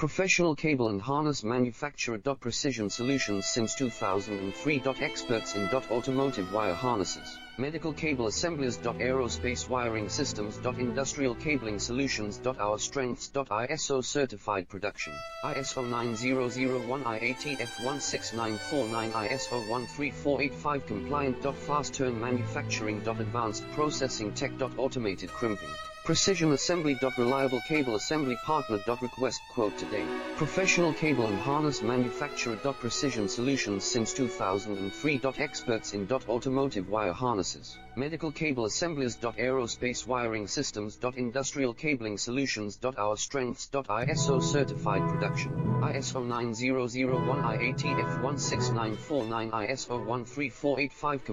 Professional cable and harness manufacturer. Precision Solutions since 2003. Experts in automotive wire harnesses, medical cable assemblies. Aerospace wiring systems. Industrial cabling solutions. Our strengths. ISO certified production, ISO 9001 IATF 16949 ISO 13485 compliant. Fast turn manufacturing. Advanced processing tech. Automated crimping, precision assembly. Reliable cable assembly partner. Request quote today. Professional cable and harness manufacturer. Precision Solutions since 2003. Experts in automotive wire harnesses, medical cable assemblies. Aerospace wiring systems. Industrial cabling solutions. Our strengths. ISO certified production, ISO 9001 IATF 16949 ISO 13485